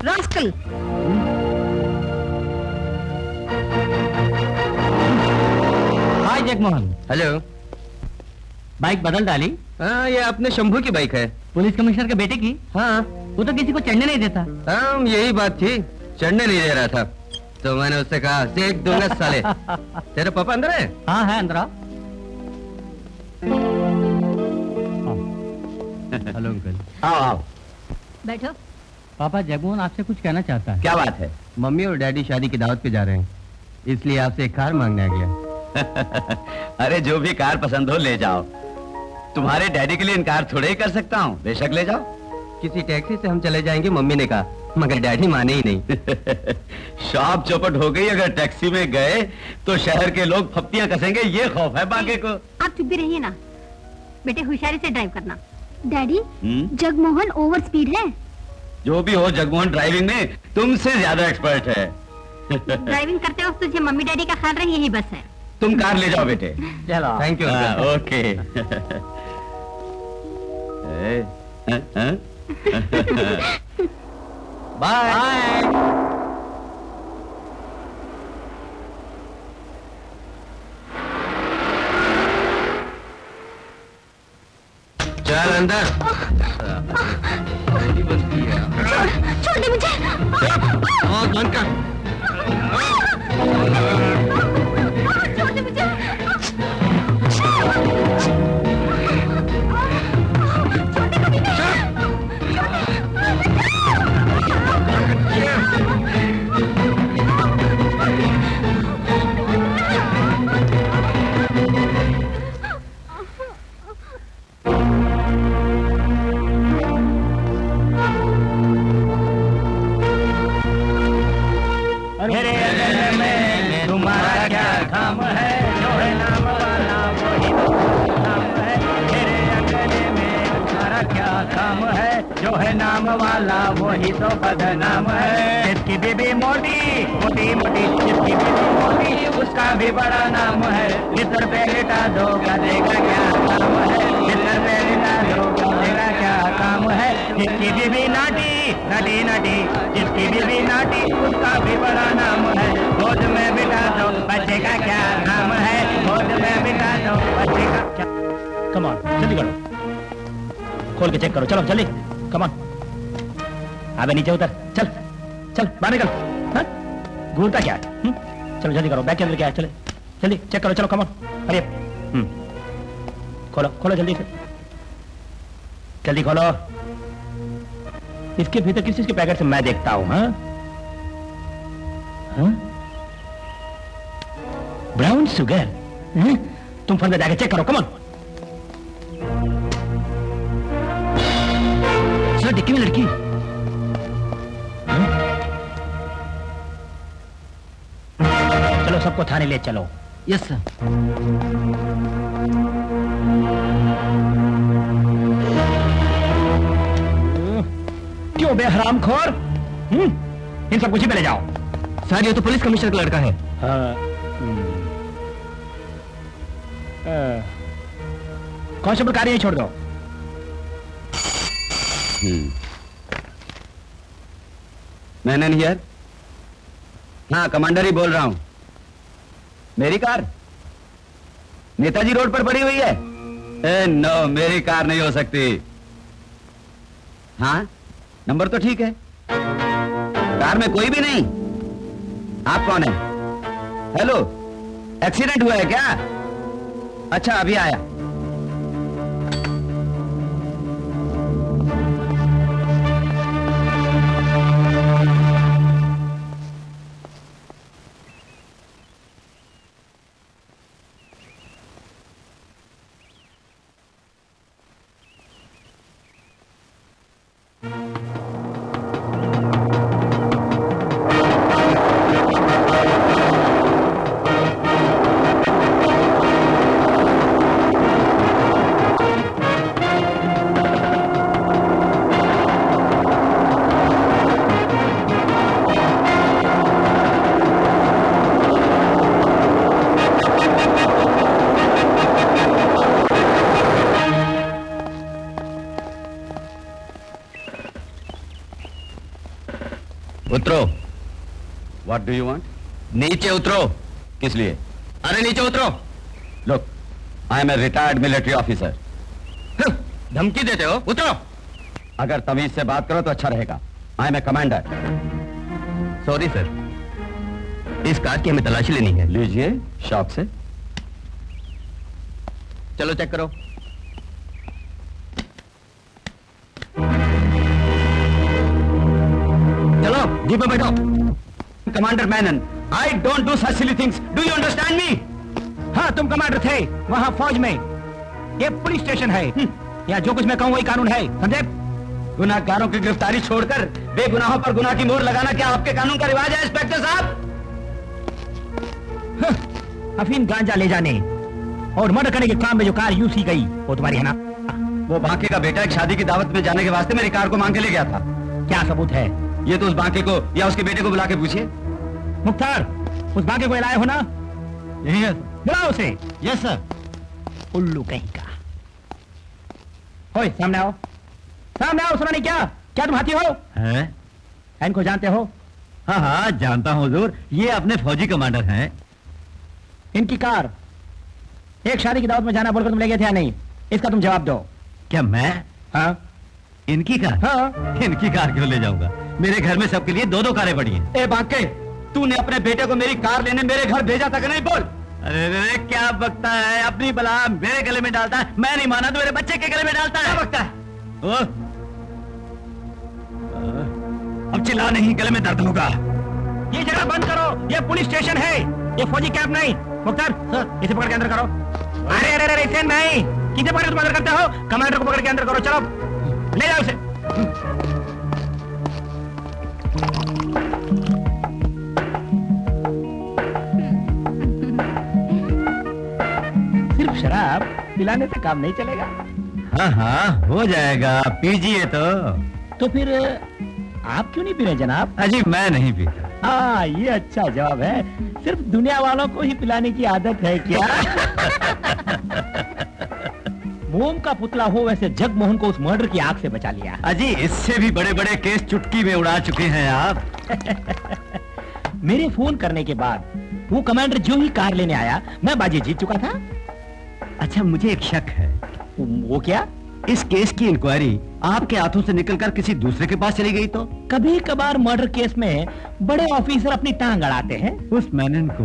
Rascal. हाय Jagmohan. Hello. Bike बदल डाली? हाँ, ये अपने शंभू की बाइक है। पुलिस कमिश्नर के बेटे की? हाँ। वो तो किसी को चढ़ने नहीं देता। हाँ, यही बात थी, चढ़ने नहीं दे रहा था, तो मैंने उससे कहा देख दूंगा साले। तेरे पापा अंदर है? हाँ है अंदर। Hello uncle. आओ आओ। बैठो। पापा, जगमोहन आपसे कुछ कहना चाहता है। क्या बात है? मम्मी और डैडी शादी की दावत पे जा रहे हैं, इसलिए आपसे एक कार मांगने आ गया। अरे जो भी कार पसंद हो ले जाओ। तुम्हारे डैडी के लिए इनकार थोड़े ही कर सकता हूँ, बेशक ले जाओ। किसी टैक्सी से हम चले जाएंगे, मम्मी ने कहा, मगर डैडी माने ही नहीं। शॉप चौपट हो गई, अगर टैक्सी में गए तो शहर के लोग फप्तियां कसेंगे, ये खौफ है बाकी को। आप चुप भी रहिए ना, बेटे होशियारी से ड्राइव करना। डैडी, जगमोहन ओवर स्पीड है। जो भी हो, जगमोहन ड्राइविंग में तुमसे ज्यादा एक्सपर्ट है। ड्राइविंग करते वक्त तुझे मम्मी डैडी का ख्याल रहे, यही बस है। तुम कार ले जाओ बेटे। चलो। Thank you. ओके। बाय। चल अंदर। छोड़ दे मुझे। और बंद कर। छोड़ दे मुझे। मेरे अंगन में तुम्हारा क्या काम है, जो है नाम वाला वही तो नाम है। मेरे अंगन में तुम्हारा क्या काम है, जो है नाम वाला वही तो बदनाम है। जिसकी बीबी मोटी मोटी मोटी, जिसकी बीबी मोटी उसका भी बड़ा नाम है। इधर पे लेटा दो, गधेगा क्या काम है, इधर पे लेटा दो, गधेगा क्या काम है। जिसकी बीबी नाटी नाटी नाटी, जिसकी बीबी नाटी उसका भी बड़ा नाम है। गोद में बिठा दो, बच्चे का क्या नाम है, गोद में बिठा दो, बच्चे का क्या। कम ऑन, जल्दी करो, खोल के चेक करो, चलो जल्दी, कम ऑन। अबे नीचे उतर, चल चल बाहर निकल। हाँ? घूरता क्या है? चलो जल्दी करो, बैग के अंदर क्या है, चले जल्दी चेक करो, चलो कम ऑन, अरे खोलो खोलो जल्दी से, जल्दी खोलो। इसके भीतर किस चीज के पैकेट से मैं देखता हूं? हाँ? हाँ? Brown sugar? हाँ? तुम फंदे जाके चेक करो, कमन। सर डिक्की में लड़की। हाँ? चलो सबको थाने ले चलो। Yes sir. क्यों बे हरामखोर? इन सब कुछ ही पे ले जाओ। सर ये तो पुलिस कमिश्नर का लड़का है। कांस्टेबल कार यहीं छोड़ दो। मैनन हियर। हाँ, कमांडर ही बोल रहा हूं। मेरी कार नेताजी रोड पर पड़ी हुई है? नो, मेरी कार नहीं हो सकती। हाँ, नंबर तो ठीक है, कार में कोई भी नहीं। आप कौन है? हेलो, एक्सीडेंट हुआ है क्या? अच्छा, अभी आया। What do you want? नीचे उतरो। किस लिए? अरे नीचे उतरो। Look, I am a retired military officer. धमकी देते हो? उतरो। अगर तमीज से बात करो तो अच्छा रहेगा। I am a commander. Sorry sir, इस कार की हमें तलाशी लेनी है। लीजिए शौक से। चलो चेक करो। चलो जीप में बैठो। Commander Menen, I don't do such silly things, do you understand me? हाँ, तुम कमांडर थे वहाँ फौज में। ये पुलिस स्टेशन है, यहाँ जो कुछ मैं कहूँ वही कानून है, समझे? गुनाहगारों की गिरफ्तारी छोड़कर बेगुनाहों पर गुनाह की मोहर लगाना क्या आपके कानून का रिवाज है इंस्पेक्टर साहब? अफीम गांजा ले जाने और मर्डर करने के काम में जो कार यूज की गई वो तुम्हारी है ना? वो बांके का बेटा एक शादी की दावत में जाने के वास्ते मेरी कार को मांग के ले गया था। क्या सबूत है? ये तो उस बांके को या उसके बेटे को बुला के पूछिए। मुख्तार, उस बांके को लाए हो ना? यही है। बुलाओ उसे। Yes sir. उल्लू कहीं का। ओए, सामने आओ, सामने आओ। सुना नहीं क्या? क्या तुम हाथी हो? हैं? इनको जानते हो? हाँ हाँ जानता हूँ हुजूर, ये अपने फौजी कमांडर हैं। इनकी कार एक शादी की दावत में जाना बोलकर तुम ले गए थे या नहीं? इसका तुम जवाब दो। क्या मैं? हाँ इनकी कार? हाँ। इनकी कार क्यों ले जाऊंगा? मेरे घर में सबके लिए दो दो कारें पड़ी हैं। ए बांके, तूने अपने बेटे को मेरी कार लेने मेरे घर भेजा था कि नहीं? बोल। अरे क्या बकता है? अपनी बला मेरे गले में डालता है। मैं नहीं माना तो मेरे बच्चे के गले में डालता है। क्या बकता है? अब चिल्ला नहीं, गले में दर्द होगा। ये जगह बंद करो, ये पुलिस स्टेशन है, ये फौजी कैंप नहीं। मुख्तार सर, इसे पकड़ के अंदर करो। अरे अरे अरे इसे नहीं, किसे पकड़ के तुम अंदर करते हो? कमांडर को पकड़ के अंदर करो। चलो ले जाओ उसे। सिर्फ शराब पिलाने से काम नहीं चलेगा। हाँ हाँ हो जाएगा, पीजिए तो फिर आप क्यों नहीं पी रहे जनाब? अजी मैं नहीं पीता। हाँ, ये अच्छा जवाब है। सिर्फ दुनिया वालों को ही पिलाने की आदत है क्या? मोम का पुतला हो वैसे जगमोहन को उस मर्डर की आग से बचा लिया। अजी इससे भी बड़े बड़े केस चुटकी में उड़ा चुके हैं आप। मेरे फोन करने के बाद वो कमांडर जो ही कार लेने आया, मैं बाजी जीत चुका था। अच्छा मुझे एक शक है। वो क्या? इस केस की इंक्वायरी आपके हाथों से निकलकर किसी दूसरे के पास चली गई तो? कभी कभार मर्डर केस में बड़े ऑफिसर अपनी टांग अड़ाते हैं। उस मैनन को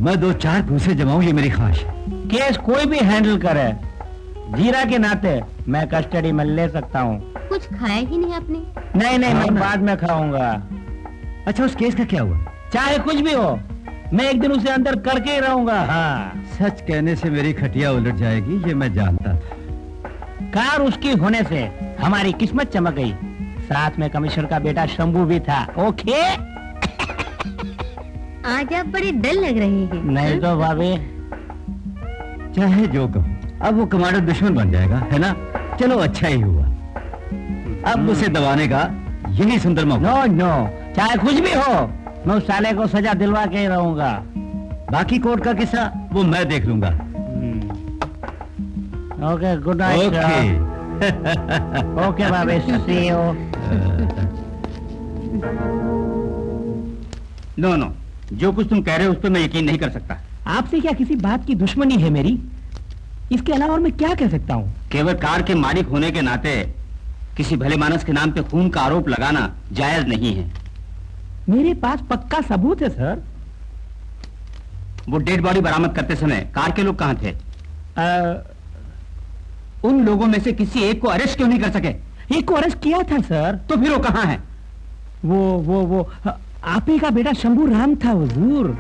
मैं दो चार घूसे जमाऊं, ये मेरी ख्वाहिश है। केस कोई भी हैंडल करे, जीरा के नाते मैं कस्टडी में ले सकता हूँ। कुछ खाया ही नहीं आपने? नहीं नहीं, मैं बाद में खाऊंगा। अच्छा उस केस का क्या हुआ? चाहे कुछ भी हो, मैं एक दिन उसे अंदर करके ही रहूंगा। हाँ, सच कहने से मेरी खटिया उलट जाएगी, ये मैं जानता था। कार उसकी होने से हमारी किस्मत चमक गई। साथ में कमिश्नर का बेटा शंभू भी था। ओके। आज आप बड़े डल लग रहे हैं। नहीं तो भाभी। चाहे जो कहो, अब वो कमांडर दुश्मन बन जाएगा, है ना? चलो अच्छा ही हुआ। अब उसे दबाने का यही सुंदर मौका। नो नो, चाहे कुछ भी हो, मैं उस साले को सजा दिलवा के ही रहूंगा। बाकी कोर्ट का किस्सा वो मैं देख लूंगा। Okay, good night. ओके भाभी, सी यू। नो नो, जो कुछ तुम कह रहे हो उस पर मैं यकीन नहीं कर सकता। आपसे क्या किसी बात की दुश्मनी है मेरी? इसके अलावा और मैं क्या कह सकता हूँ? केवल कार के मालिक होने के नाते किसी भले मानस के नाम पे खून का आरोप लगाना जायज नहीं है। मेरे पास पक्का सबूत है सर। वो डेड बॉडी बरामद करते समय कार के लोग कहाँ थे? उन लोगों में से किसी एक को अरेस्ट क्यों नहीं कर सके? एक को अरेस्ट किया था सर। तो फिर वो कहाँ है? वो आप ही का बेटा शंभू राम था हुजूर।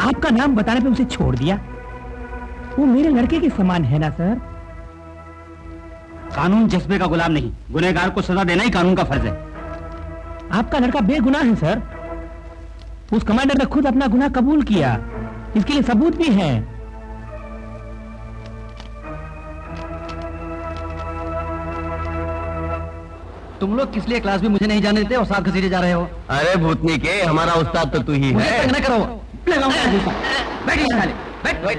आपका नाम बताने पे उसे छोड़ दिया। वो मेरे लड़के के समान है ना सर? कानून जज्बे का गुलाम नहीं, गुनहगार को सजा देना ही कानून का फर्ज है। आपका लड़का बेगुनाह है सर। उस कमांडर ने खुद अपना गुनाह कबूल किया, इसके लिए सबूत भी है। तुम लोग किस लिए क्लास में मुझे नहीं जाने देते और साथ घसीटे जा रहे हो? अरे भूतनी के, हमारा उस्ताद तो तू ही है। न करो, बैठ।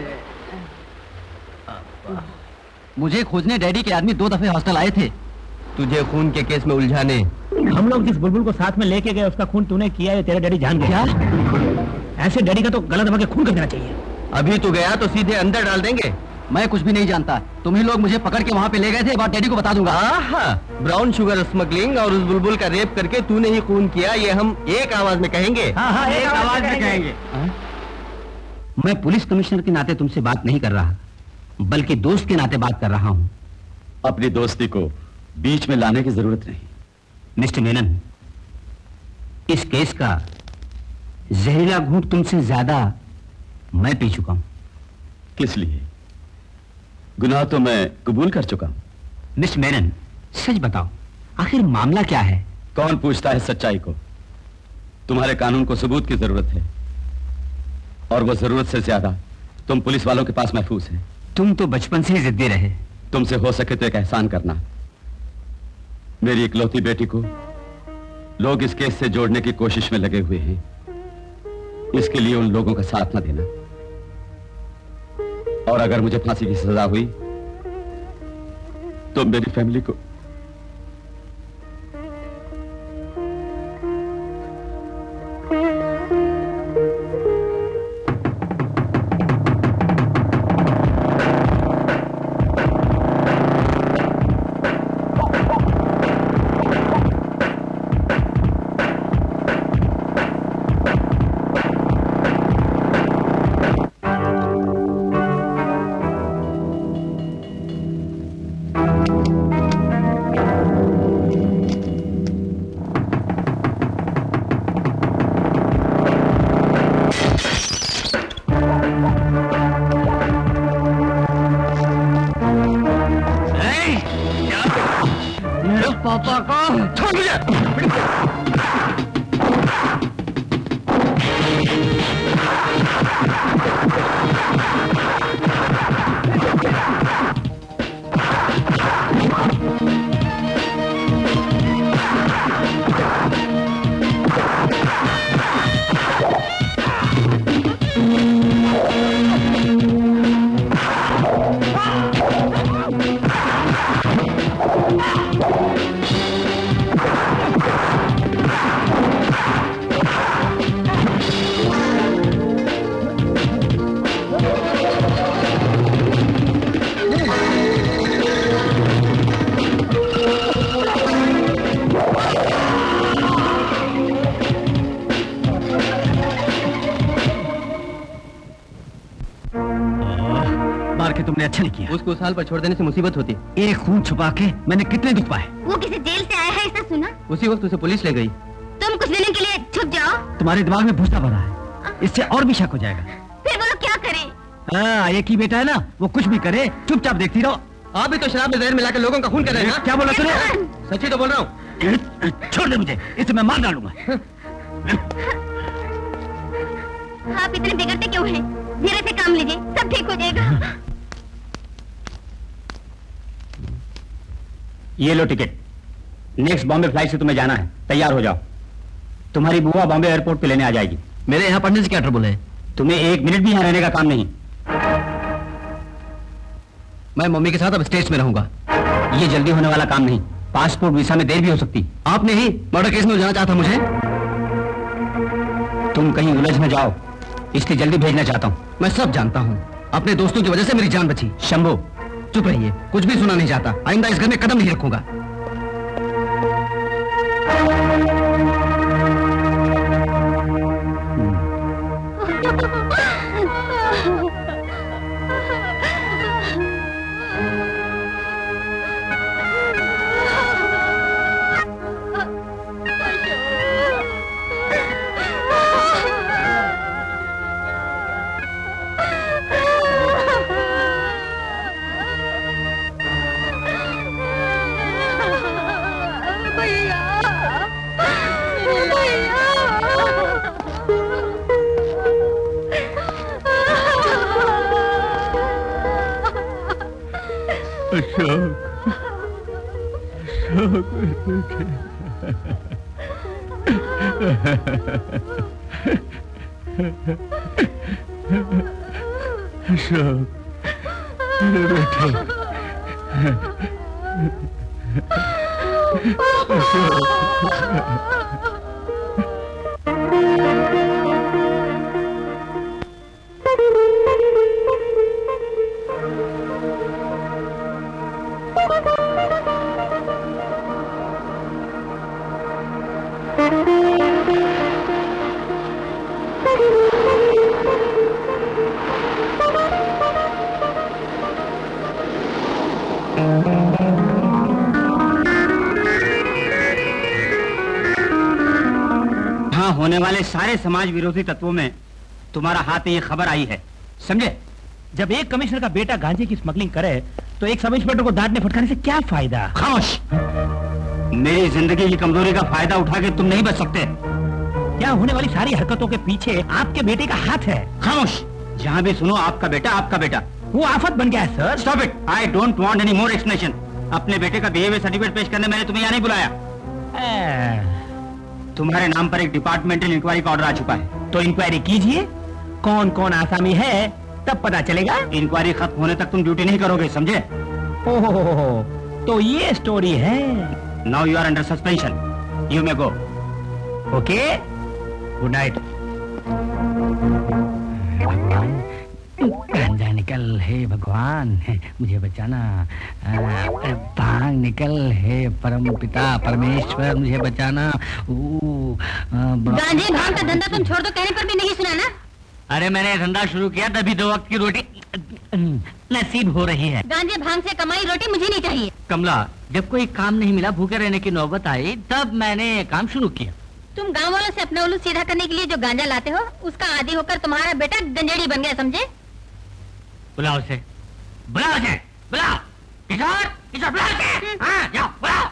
मुझे खोजने डैडी के आदमी 2 दफे हॉस्टल आए थे, तुझे खून के केस में उलझाने। हम लोग जिस बुलबुल को साथ में लेके गए उसका खून तूने किया है, तेरा डैडी जान गया। ऐसे डैडी का तो गला दबा के खून कर देना चाहिए। अभी तू गया तो सीधे अंदर डाल देंगे। मैं कुछ भी नहीं जानता, तुम ही लोग मुझे पकड़ के वहाँ पे ले गए थे, बात डैडी को बता दूंगा। ब्राउन शुगर स्मगलिंग और उस बुलबुल का रेप करके तूने ही खून किया, ये हम एक आवाज में कहेंगे। हाँ, एक आवाज में कहेंगे। मैं पुलिस कमिश्नर के नाते तुमसे बात नहीं कर रहा, बल्कि दोस्त के नाते बात कर रहा हूँ। अपनी दोस्ती को बीच में लाने की जरूरत नहीं। मिस्टर मेनन, इस केस का जहरीला घूंट तुमसे ज्यादा मैं पी चुका हूं। किस लिए? गुनाह तो मैं कबूल कर चुका हूं। मिस्टर मेनन, सच बताओ, आखिर मामला क्या है? कौन पूछता है सच्चाई को? तुम्हारे कानून को सबूत की जरूरत है, और वो जरूरत से ज्यादा तुम पुलिस वालों के पास महफूज है। तुम तो बचपन से ही जिद्दी रहे। तुमसे हो सके तो एक एहसान करना, मेरी इकलौती बेटी को लोग इस केस से जोड़ने की कोशिश में लगे हुए हैं, इसके लिए उन लोगों का साथ न देना। और अगर मुझे फांसी की सजा हुई तो मेरी फैमिली को पापा को छोड़ मुझे। तुमने अच्छा नहीं किया। उसको साल पर छोड़ देने से मुसीबत होती। एक खून छुपा के मैंने कितने दुख पाए। वो किसी जेल से आया है, ऐसा सुना? उसी वक्त उसे पुलिस ले गई। तुम कुछ लेने के लिए छुप जाओ। तुम्हारे दिमाग में भूसा भरा है, इससे और भी शक हो जाएगा। फिर वो लोग क्या करें? हाँ, एक ही बेटा है ना, वो कुछ भी करे चुपचाप देखती रहो। आप भी तो शराब में जहर मिलाकर लोगों का खून कर रहे हैं ना? क्या बोला तूने? सच्ची तो बोल रहा हूँ। छोड़ दे मुझे, इसे मैं मार डालूंगा। आप इतने बिगड़ते क्यों हैं? धीरे से काम लीजिए, सब ठीक हो जाएगा। ये लो टिकट, नेक्स्ट बॉम्बे फ्लाइट से तुम्हें जाना है, तैयार हो जाओ। तुम्हारी बुआ बॉम्बे एयरपोर्ट पे लेने आ जाएगी। मेरे यहाँ पढ़ने से क्या ट्रबल है? तुम्हें एक मिनट भी यहाँ रहने का काम नहीं। मैं मम्मी के साथ अब स्टेट्स में रहूंगा। ये जल्दी होने वाला काम नहीं, पासपोर्ट वीसा में देर भी हो सकती। आपने ही मर्डर केस में उलझाना चाहता मुझे। तुम कहीं उलझ न जाओ, इसलिए जल्दी भेजना चाहता हूँ। मैं सब जानता हूँ, अपने दोस्तों की वजह से मेरी जान बची। शंभू, चुप रहिए, कुछ भी सुना नहीं चाहता। आइंदा इस घर में कदम नहीं रखूंगा। यहाँ होने वाले सारे समाज विरोधी तत्वों में तुम्हारा हाथ ये खबर आई है, समझे? जब एक कमिश्नर का बेटा गांजे की स्मगलिंग करे तो एक सब इंस्पेक्टर को डांटने फटकारने से क्या फायदा? खामोश! मेरी जिंदगी की कमजोरी का फायदा उठा के तुम नहीं बच सकते। क्या होने वाली सारी हरकतों के पीछे आपके बेटे का हाथ है? खामोश! जहाँ भी सुनो आपका बेटा, आपका बेटा। वो आफत बन गया है sir. Stop it! I don't want any more explanation. अपने बेटे का बिहेवियर सर्टिफिकेट पेश करने मैंने तुम्हें यहाँ नहीं बुलाया। तुम्हारे नाम पर एक डिपार्टमेंटल इंक्वायरी का ऑर्डर आ चुका है। तो इंक्वायरी कीजिए, कौन कौन आसामी है तब पता चलेगा। इंक्वायरी खत्म होने तक तुम ड्यूटी नहीं करोगे, समझे? ओहो, तो ये स्टोरी है। Now you are under suspension, you may go. Okay, good night. गांजा निकल है भगवान, मुझे बचाना। भांग निकल है परम पिता परमेश्वर, मुझे बचाना। गांजे भांग का धंधा तुम छोड़ दो कहने पर भी नहीं सुना ना? अरे मैंने धंधा शुरू किया तभी 2 वक्त की रोटी नसीब हो रही है। गांजे भांग से कमाई रोटी मुझे नहीं चाहिए। कमला, जब कोई काम नहीं मिला, भूखे रहने की नौबत आई, तब मैंने काम शुरू किया। तुम गांव वालों से अपना उल्लू सीधा करने के लिए जो गांजा लाते हो, उसका आदी होकर तुम्हारा बेटा गंजेड़ी बन गया, समझे? बुलाओ उसे, बुलाओ उसे, बुलाओ। किशोर, किशोर, बुलाओ उसे। हाँ, जाओ, बुलाओ।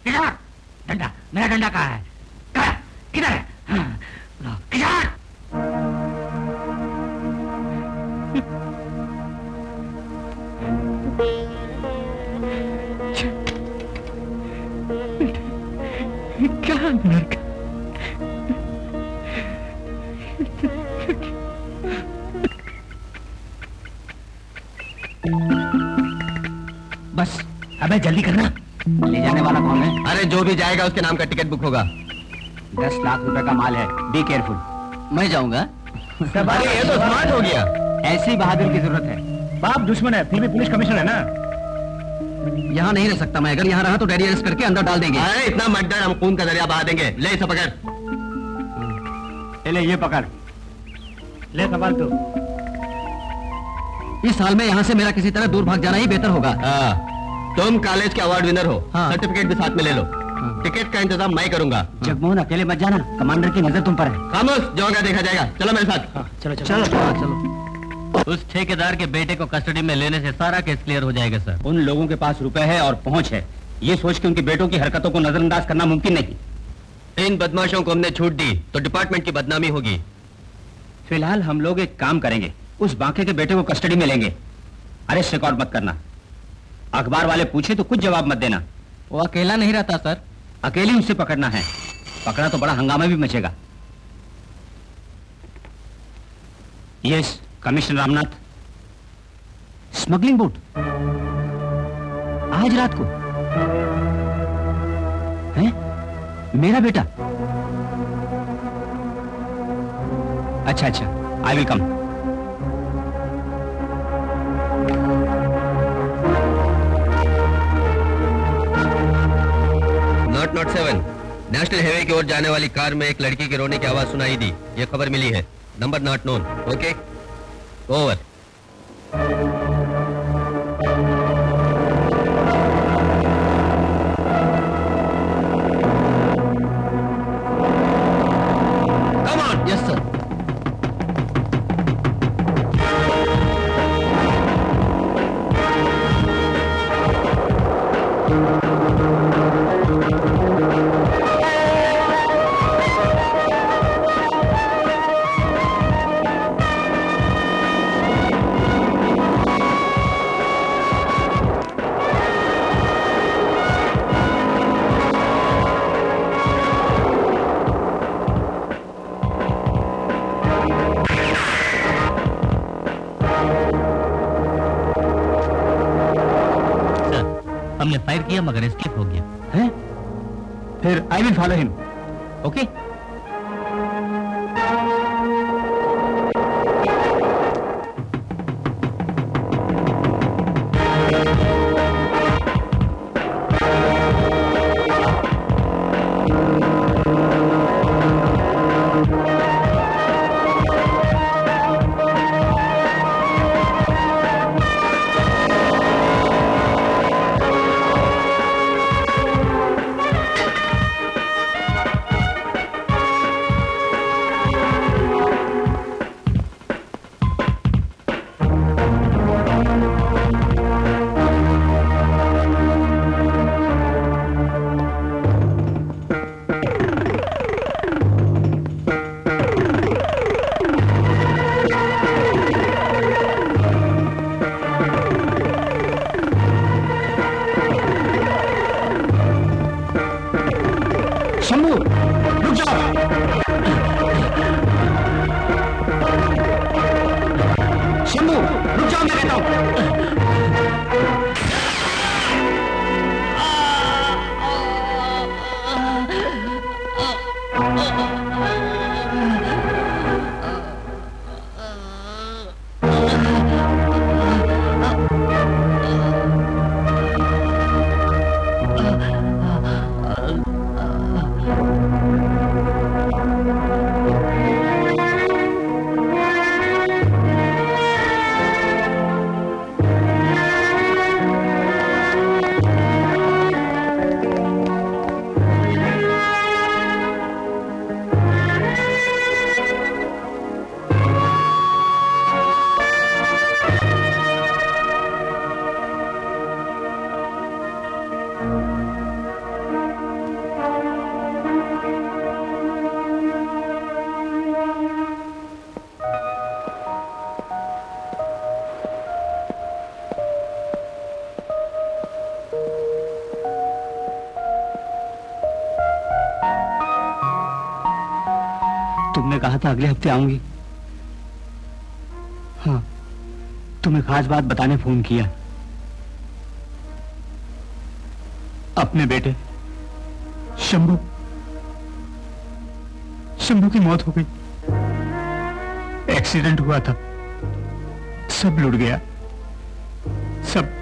किशोर, डंडा, मेरा डंडा कहाँ है? कहाँ? किधर है? हाँ, बुलाओ, किशोर। क्या नरक? बस, अबे जल्दी करना। ले जाने वाला कौन है? अरे जो भी जाएगा उसके नाम का टिकट बुक होगा। 10 लाख रुपए का माल है, बी केयरफुल। मैं जाऊंगा। अरे ये तो स्मार्ट हो गया। ऐसी बहादुर की जरूरत है। बाप दुश्मन है, फिर भी पुलिस कमिश्नर है ना। यहाँ नहीं रह सकता मैं, अगर यहाँ रहा तो डैडी अरेस्ट करके अंदर डाल देंगे। अरे इतना मत डर, हम खून का दरिया बहा देंगे। ले इसे पकड़। ले ये पकड़। ले संभाल तू। इस साल में यहाँ से मेरा किसी तरह दूर भाग जाना ही बेहतर होगा। तुम कॉलेज के अवार्ड विनर हो, सर्टिफिकेट भी साथ में ले लो। टिकट का इंतजाम मैं करूंगा। जगमोहन, अकेले मत जाना, कमांडर की नजर तुम पर है। खामोश, जो होगा देखा जाएगा। चलो मेरे साथ। चलो चलो चलो चलो। उस ठेकेदार के बेटे को कस्टडी में लेने से सारा केस क्लियर हो जाएगा सर। उन लोगों के पास रुपए है और पहुंच है, ये सोच के उनके बेटों की हरकतों को नजरअंदाज करना मुमकिन नहीं। इन बदमाशों को हमने छूट दी तो डिपार्टमेंट की बदनामी होगी। फिलहाल हम लोग एक काम करेंगे, उस बांके के बेटे को कस्टडी में लेंगे। अरेस्ट रिकॉर्ड मत करना, अखबार वाले पूछे तो कुछ जवाब मत देना। वो अकेला नहीं रहता सर, अकेले उसे पकड़ना है, पकड़ा तो बड़ा हंगामा भी मचेगा। Yes commissioner Ramnath. Smuggling boat आज रात को है? मेरा बेटा? अच्छा अच्छा, I will come. Not 7 national highway की ओर जाने वाली कार में एक लड़की के रोने की आवाज सुनाई दी। ये खबर मिली है। Number not known. Okay, over. Come on. Yes sir. हमने फायर किया मगर एस्केप हो गया। है? फिर I will follow him. Okay? Shambhu, रुक जाओ। शंभू, रुक जाओ, मैं कहता हूं। तुमने कहा था अगले हफ्ते आऊंगी। हाँ, तुम्हें खास बात बताने फोन किया। अपने बेटे शंभू की मौत हो गई। एक्सीडेंट हुआ था, सब लुट गया, सब।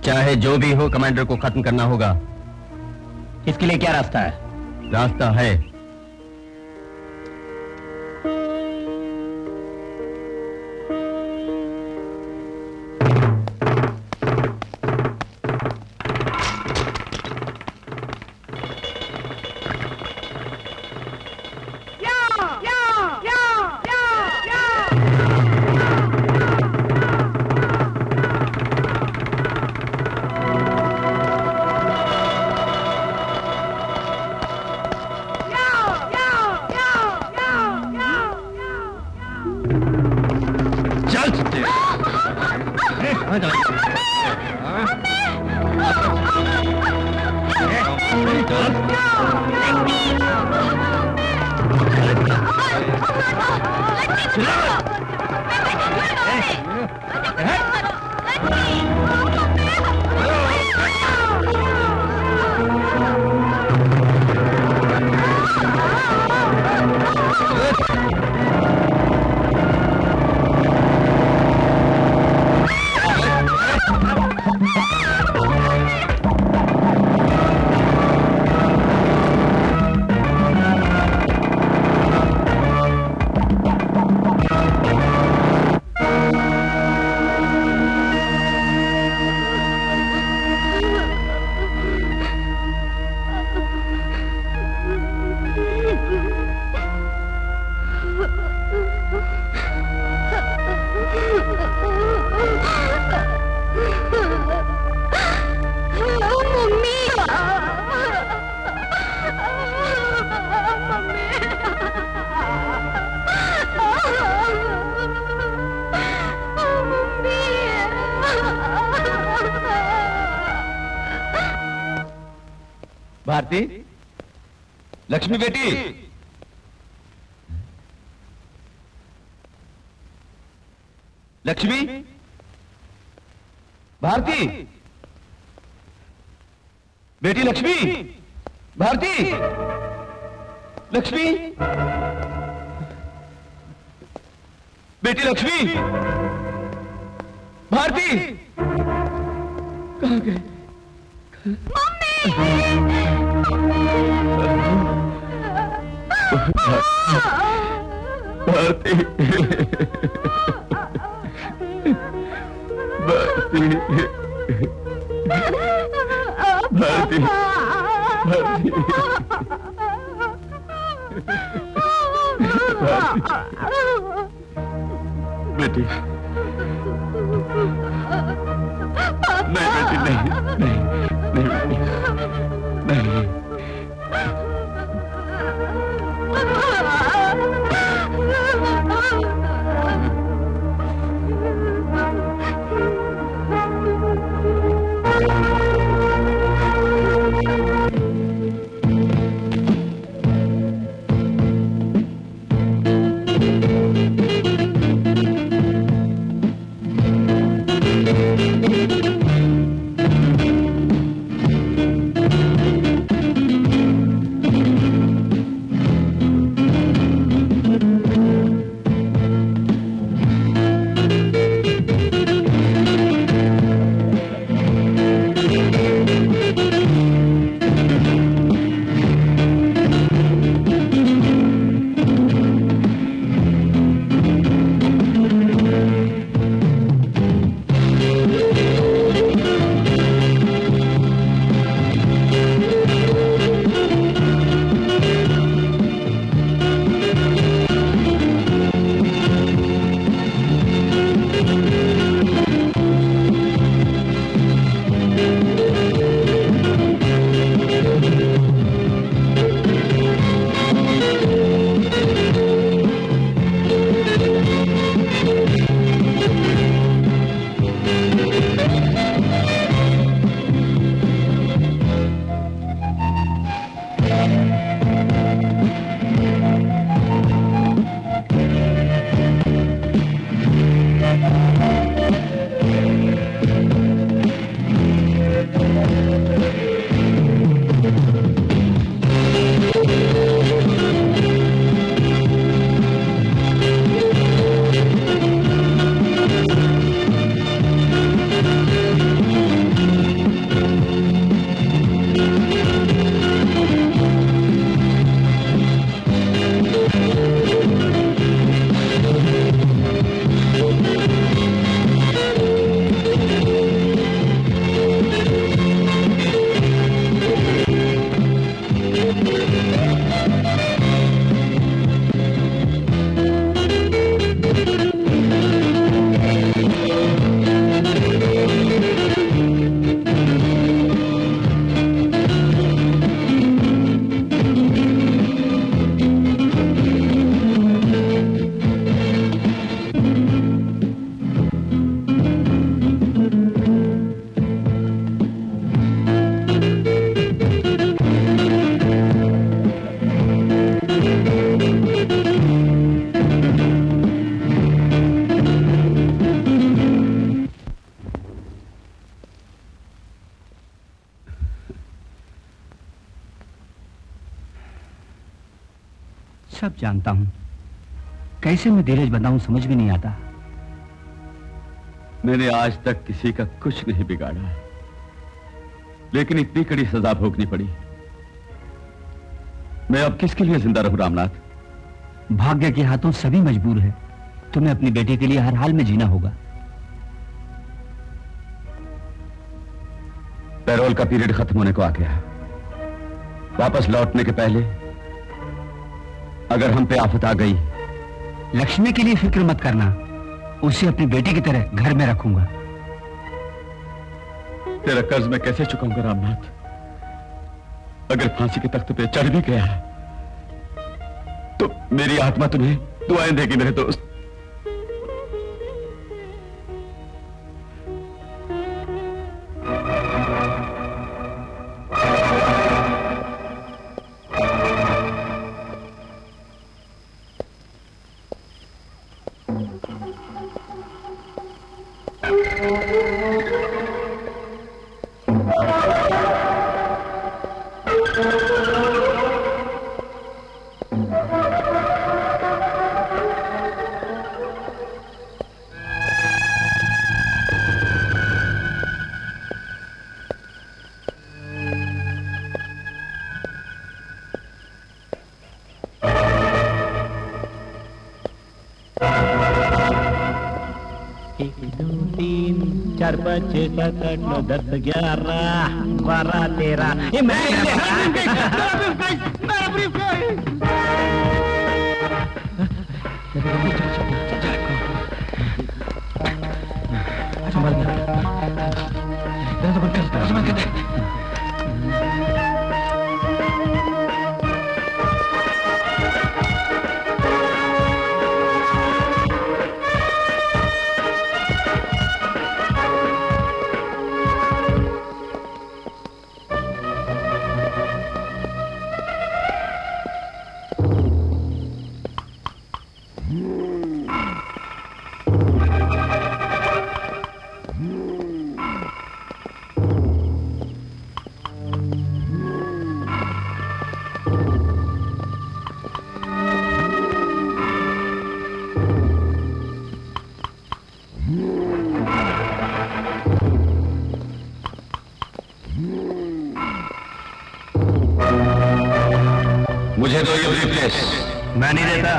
चाहे जो भी हो, कमांडर को खत्म करना होगा। इसके लिए क्या रास्ता है? रास्ता है। भारती, लक्ष्मी बेटी, लक्ष्मी, भारती, बेटी लक्ष्मी, भारती, लक्ष्मी, बेटी लक्ष्मी, भारती, कहाँ गए? भारती, भारती, भारती, भारती, बेटी, नहीं बेटी, नहीं, नहीं, नहीं बेटी, नहीं। सब जानता हूं, कैसे मैं धीरज बनाऊं समझ भी नहीं आता। मैंने आज तक किसी का कुछ नहीं बिगाड़ा, लेकिन इतनी कड़ी सजा भोगनी पड़ी। मैं अब किसके लिए जिंदा रहूं रामनाथ? भाग्य के हाथों सभी मजबूर है। तुम्हें अपनी बेटी के लिए हर हाल में जीना होगा। पैरोल का पीरियड खत्म होने को आ गया। वापस लौटने के पहले अगर हम पे आफत आ गई, लक्ष्मी के लिए फिक्र मत करना, उसे अपनी बेटी की तरह घर में रखूंगा। तेरा कर्ज मैं कैसे चुकाऊंगा रामनाथ? अगर फांसी के तख्त पे चढ़ भी गया तो मेरी आत्मा तुम्हें दुआएं देगी मेरे दोस्त। एक दो तीन चार पाँच छः सात आठ नौ 10 11 12 13 ये मुझे दो ये ब्रीफकेस। मैं नहीं देता।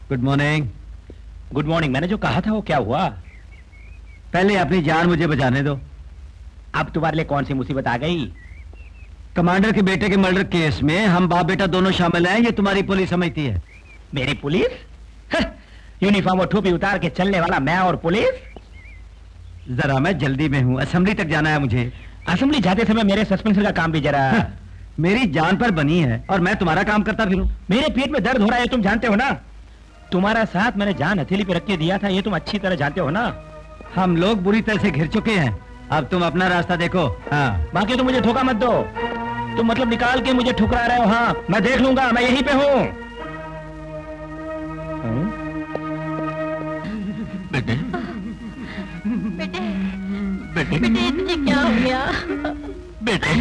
Good morning. Good morning. मैंने जो कहा था वो क्या हुआ? पहले अपनी जान मुझे बचाने दो। अब तुम्हारे लिए कौन सी मुसीबत आ गई? कमांडर के बेटे के मर्डर केस में हम बाप बेटा दोनों शामिल हैं, ये तुम्हारी पुलिस समझती है। मेरी पुलिस? यूनिफॉर्म और टोपी उतार के चलने वाला मैं और पुलिस? जरा मैं जल्दी में हूँ, असेंबली तक जाना है मुझे। असेंबली जाते समय मेरे सस्पेंसर का काम भी जरा मेरी जान पर बनी है और मैं तुम्हारा काम करता फिरूं। मेरे पेट में दर्द हो रहा है, तुम जानते हो ना। तुम्हारा साथ मैंने जान हथेली पे रख के दिया था, ये तुम अच्छी तरह जानते हो ना। हम लोग बुरी तरह से घिर चुके हैं, अब तुम अपना रास्ता देखो। हाँ, बाकी तुम मुझे धोखा मत दो। तुम मतलब निकाल के मुझे ठुकरा रहे हो। हाँ, मैं देख लूंगा, मैं यहीं पे हूँ। बेटे बेटे बेटे तुझे क्या हो गया? बेटे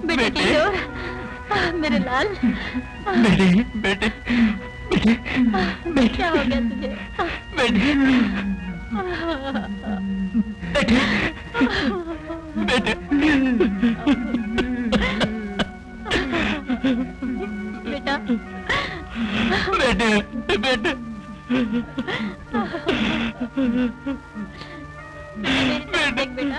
बेटे किशोर, मेरे लाल, बेटे बेटे बेटे क्या हो गया तुझे? बेटे बेटे बेटे बेटा बेटे बेटे देख बेटा।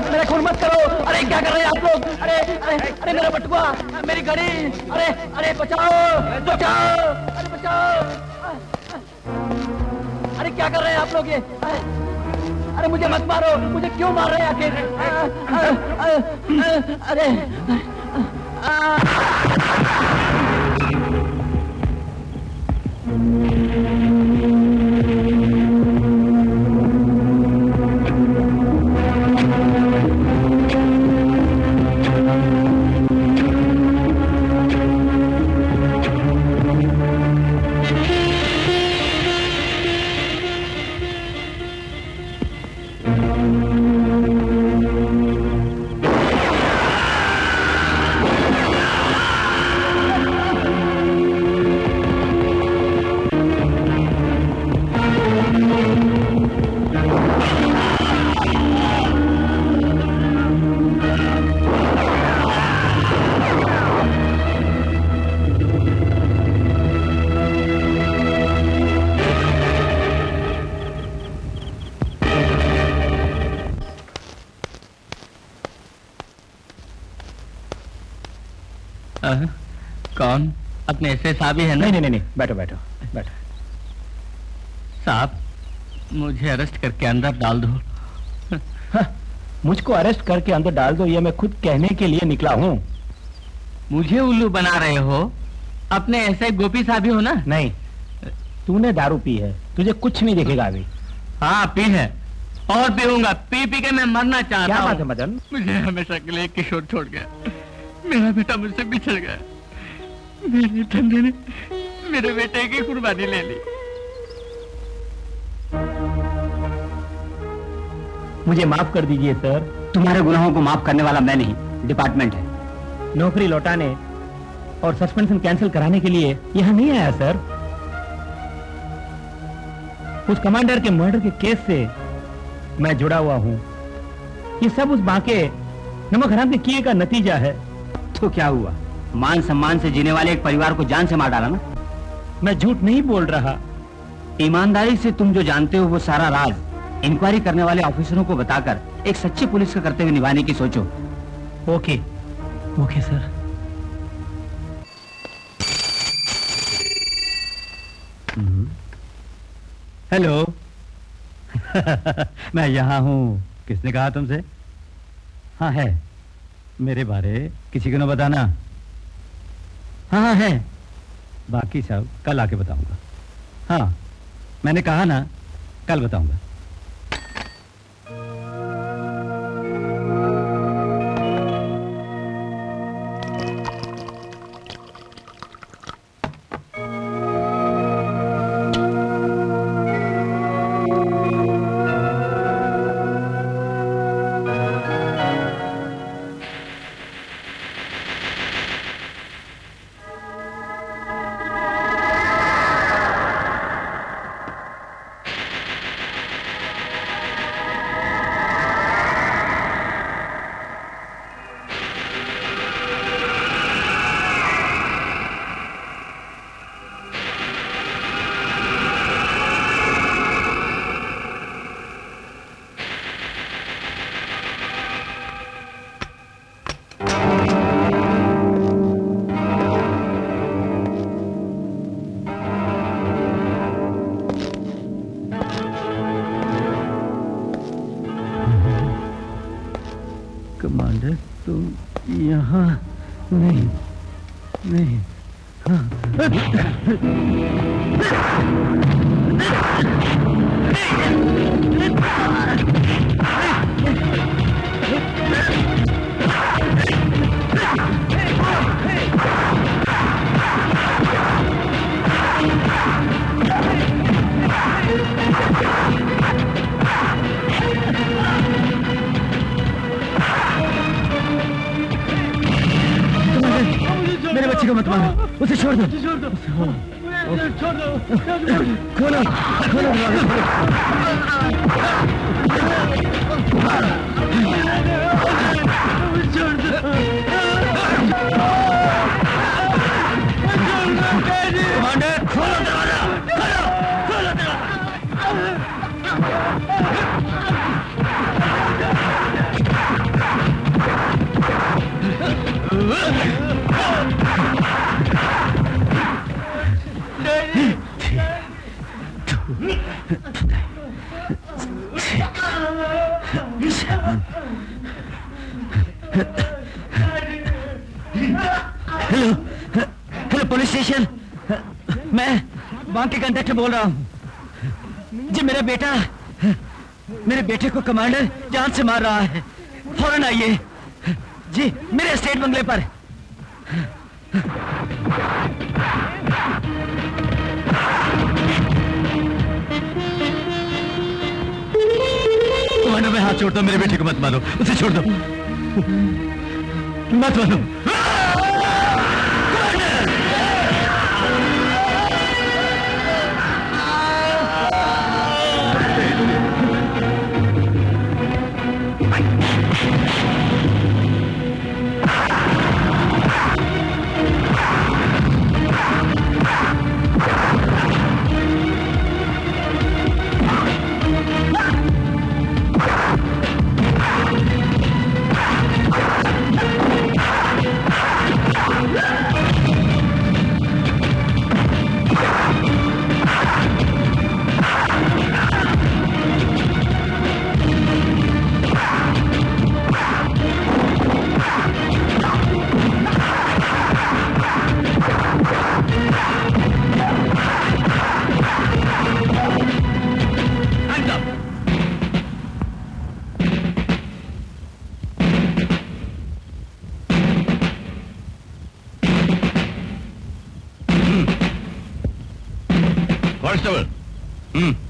मेरा खून मत करो। अरे क्या कर रहे हैं आप लोग? अरे अरे अरे मेरा बटुआ, मेरी घड़ी, अरे अरे बचाओ बचाओ, अरे बचाओ। अरे क्या कर रहे हैं आप लोग ये? अरे मुझे मत मारो, मुझे क्यों मार रहे हैं आखिर? अरे कौन? अपने ऐसे साहब ही है ना? नहीं, बैठो बैठो बैठो। साहब, मुझे अरेस्ट करके अंदर डाल दो। मुझको अरेस्ट करके अंदर डाल दो, ये मैं खुद कहने के लिए निकला हूँ। मुझे उल्लू बना रहे हो? अपने ऐसे गोपी साहब ही हो ना? नहीं, तूने दारू पी है, तुझे कुछ नहीं दिखेगा अभी। हाँ, पी है और पीऊंगा। पी पी के मैं मरना चाहता क्या हूँ। बात है मदन? मुझे हमेशा के लिए किशोर छोड़ गया। मेरा बेटा मुझसे बिछड़ गया। मेरे धंधे ने मेरे बेटे की कुर्बानी ले ली। मुझे माफ कर दीजिए सर। तुम्हारे गुनाहों को माफ करने वाला मैं नहीं, डिपार्टमेंट है। नौकरी लौटाने और सस्पेंशन कैंसिल कराने के लिए यहाँ नहीं आया सर। उस कमांडर के मर्डर के केस से मैं जुड़ा हुआ हूँ। ये सब उस बाके नमक हराम के किए का नतीजा है। तो क्या हुआ? मान सम्मान से जीने वाले एक परिवार को जान से मार डाला ना? मैं झूठ नहीं बोल रहा। ईमानदारी से तुम जो जानते हो वो सारा राज इंक्वायरी करने वाले ऑफिसरों को बताकर एक सच्चे पुलिस का कर्तव्य निभाने की सोचो। Okay okay sir. हेलो। मैं यहाँ हूँ। किसने कहा तुमसे? हाँ है, मेरे बारे किसी को न बताना। हाँ है, बाकी सब कल आके बताऊंगा। हाँ, मैंने कहा ना, कल बताऊंगा। कमांडर, तुम यहाँ नहीं नहीं। मेरे बच्चे को मत मारो, उसे छोड़ दो। खोलो खोलो कमांडर, खोलो दरवाजा, खोलो हेलो हेलो, पुलिस स्टेशन। मैं वहां के कंडक्टर बोल रहा हूँ जी। मेरे बेटे को कमांडर जान से मार रहा है, फौरन आइए जी, मेरे स्टेट बंगले पर। कमांडर, मैं हाथ छोड़ता हूँ, मेरे बेटे को मत मारो, उसे छोड़ दो, मत मारो। हम्म